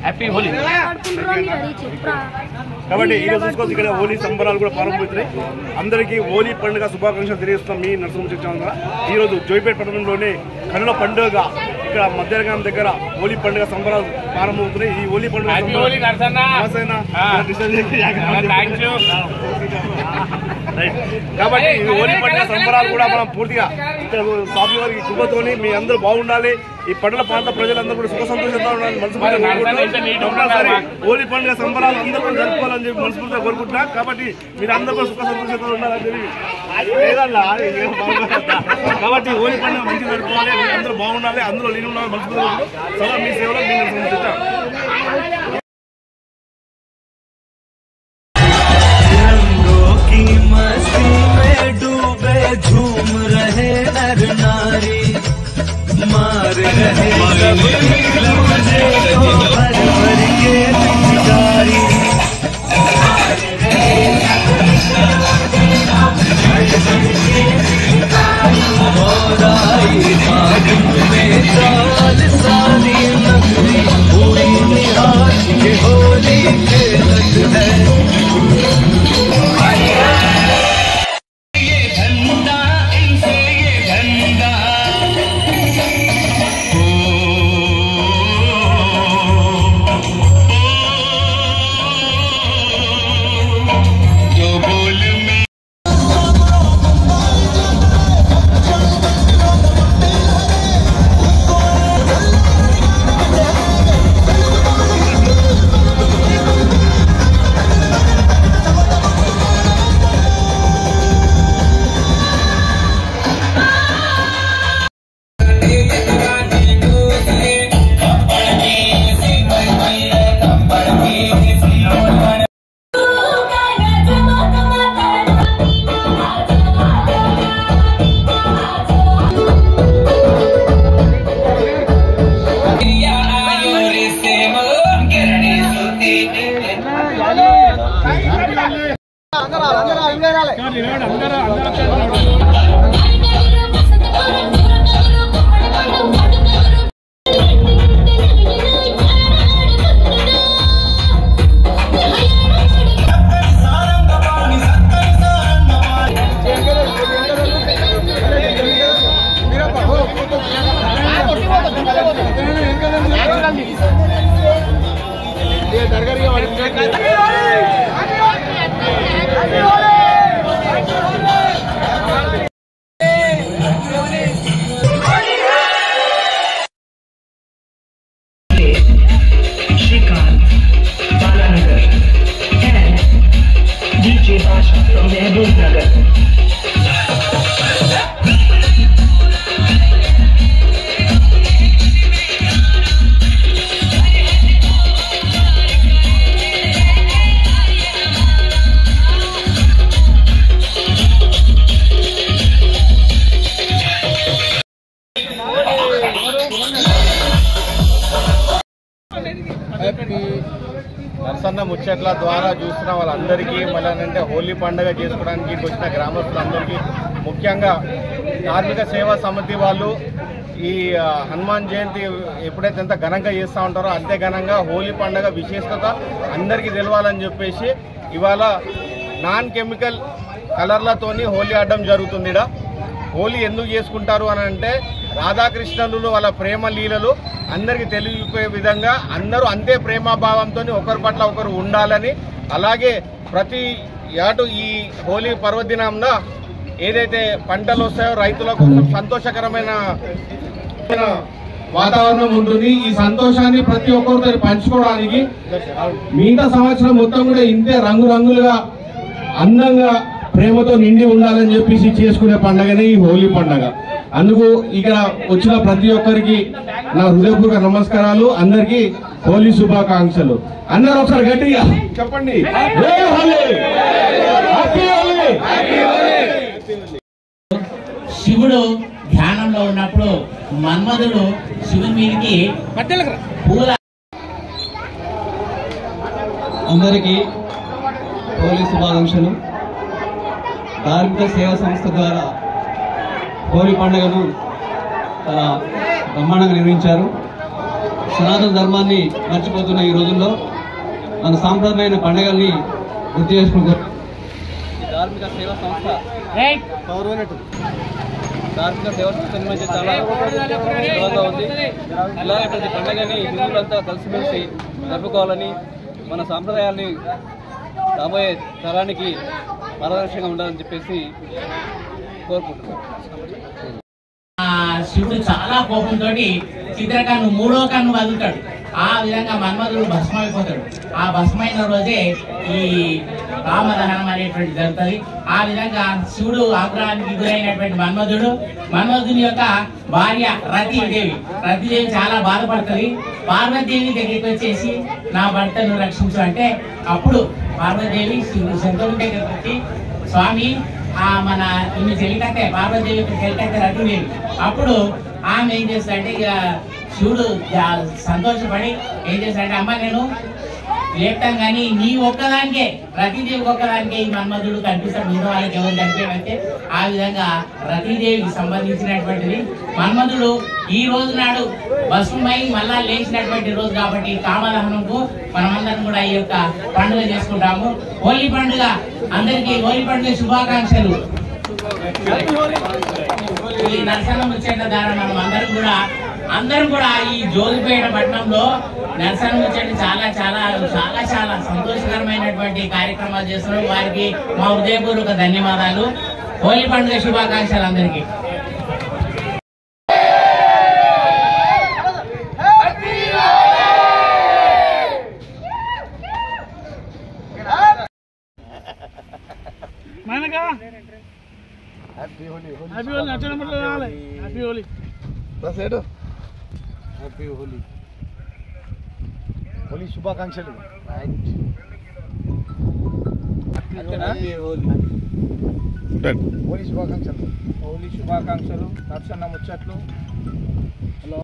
Happy Holi. కాబట్టి ఈరోజు చూసుకోవచ్చు ఇక్కడ హోలీ సంబరాలు కూడా ప్రారంభమవుతున్నాయి. అందరికీ హోలీ పండుగ శుభాకాంక్షలు తెలియజేస్తున్నాం. మీ నరసింహ ఛానల్ ఈరోజు జోయిపేట పట్టణంలోనే కన్నుల పండుగ ఇక్కడ మధ్యాహ్నం దగ్గర హోలీ పండుగ సంబరాలు ప్రారంభమవుతున్నాయి. ఈ హోలీ పండుగ కాబట్టి ఈ హోలీ పండుగ సంబరాలు కూడా మనం పూర్తిగా స్వామి వారికి కృపతోని మీ అందరూ బాగుండాలి. ఈ పట్టణ ప్రాంత ప్రజలందరూ కూడా సుఖ సంతోషంగా ఉండాలి. మనస్ఫూర్తిగా హోలీ పండుగ సంబరాలు అందరూ కూడా జరుపుకోవాలని చెప్పి మనస్ఫూర్తిగా కోరుకుంటున్నా. కాబట్టి మీరు అందరూ కూడా సుఖ సంతోషంగా ఉండాలని చెప్పి కాబట్టి హోలీ పండుగ మంచిగా జరుపుకోవాలి. మీరు అందరూ బాగుండాలి, అందులో లీన ఉండాలి. మనస్ఫూర్తిగా సదా మీ సేవలో మీ నరసింహ. झूम रहे नर नारी मार रहे भर भर के पिचकारी में साल सारी नगरी पूरी निहार के होली खेलत है। నరసన్న ముచ్చట్ల ద్వారా చూస్తున్న వాళ్ళందరికీ మళ్ళీ హోలీ పండుగ చేసుకోవడానికి వచ్చిన గ్రామస్తులందరికీ ముఖ్యంగా కార్మిక సేవా సమితి వాళ్ళు ఈ హనుమాన్ జయంతి ఎప్పుడైతే ఎంత ఘనంగా చేస్తూ ఉంటారో అంతే ఘనంగా హోలీ పండుగ విశేషత అందరికీ తెలవాలని చెప్పేసి ఇవాళ నాన్ కెమికల్ కలర్లతోని హోలీ ఆడడం జరుగుతుంది. హోలీ ఎందుకు చేసుకుంటారు అని అంటే రాధాకృష్ణులు వాళ్ళ ప్రేమ లీలలు అందరికీ తెలియపోయే విధంగా అందరూ అంతే ప్రేమాభావంతో ఒకరి పట్ల ఒకరు ఉండాలని, అలాగే ప్రతి ఏటు ఈ హోలీ పర్వదినాంన ఏదైతే పంటలు వస్తాయో రైతుల కోసం సంతోషకరమైన వాతావరణం ఉంటుంది. ఈ సంతోషాన్ని ప్రతి ఒక్కరితో పంచుకోవడానికి మిగతా సంవత్సరం మొత్తం కూడా ఇంతే రంగురంగులుగా అందంగా ప్రేమతో నిండి ఉండాలని చెప్పేసి చేసుకునే పండుగనే ఈ హోలీ పండుగ. అందుకు ఇక్కడ వచ్చిన ప్రతి ఒక్కరికి నా హృదయపూర్వక నమస్కారాలు. అందరికీ హోలీ శుభాకాంక్షలు. అందరూ ఒకసారి గట్టిగా చెప్పండి. శివుడు ధ్యానంలో ఉన్నప్పుడు మన్మధుడు శివుని మీదకి పూల. అందరికీ హోలీ శుభాకాంక్షలు. కార్మిక సేవా సంస్థ ద్వారా హోలీ పండుగను బ్రహ్మాండంగా నిర్వహించారు. సనాతన ధర్మాన్ని మర్చిపోతున్న ఈ రోజుల్లో మన సాంప్రదాయమైన పండుగల్ని గుర్తు చేసుకుంటూ ధార్మిక సేవా సంస్థ నిర్వహించి చాలా గౌరవంగా ఉంది. ఇలాగే ప్రతి పండుగని హిందువులంతా కలిసిమెలిసి జరుపుకోవాలని, మన సాంప్రదాయాల్ని రాబోయే తరానికి మార్గదర్శకంగా ఉండాలని చెప్పేసి కోరుకుంటున్నాం. శివుడు చాలా కోపంతో చిత్రకన్ను మూడో కన్ను వదులుతాడు. ఆ విధంగా మన్మధుడు భస్మైపోతాడు. ఆ భస్మైన రోజే ఈ రామదహనం అనేటువంటి జరుగుతుంది. ఆ విధంగా శివుడు ఆగ్రహానికి గురైనటువంటి మన్మధుని యొక్క భార్య రతీదేవి చాలా బాధపడుతుంది. పార్వతీదేవి దగ్గరికి వచ్చేసి నా భర్తను రక్షించు అంటే అప్పుడు పార్వతీదేవి శంకరుడి దగ్గరికి వచ్చి స్వామి మన ఇన్ని చెలికట్టే పార్వతీదేవి చెలికట్టే రతీదేవి. అప్పుడు ఆమె ఏం చేస్తాడంటే ఇక శివుడు సంతోషపడి ఏం చేస్తాడంటే అమ్మ నేను లేపుతాను కానీ నీ ఒక్కదానికే రతీదేవికి ఒక్కదానికే ఈ మన్మధుడు కనిపిస్తాడు, మిగతా వాళ్ళకి ఎవరు కనిపించడంటే ఆ విధంగా రతీదేవికి సంబంధించినటువంటిది. మన్మధుడు ఈ రోజు నాడు భస్మమై మళ్ళా లేచినటువంటి రోజు కాబట్టి కామదహనంకు మనమందరం కూడా ఈ యొక్క పండుగ చేసుకుంటాము. హోలీ పండుగ అందరికీ హోలీ పండుగ శుభాకాంక్షలు. ఈ నరసన్న ముచ్చట్ల ద్వారా మనం అందరం కూడా ఈ జోగిపేట పట్టణంలో నరసన్న ముచ్చట్లు చాలా చాలా చాలా చాలా సంతోషకరమైనటువంటి కార్యక్రమాలు చేస్తున్నారు. వారికి మా హృదయపూర్వక ధన్యవాదాలు. హోలీ పండుగ శుభాకాంక్షలు అందరికీ. హోలీ శుభాకాంక్షలు. హోలీ శుభాకాంక్షలు. నరసన్న ముచ్చట్లు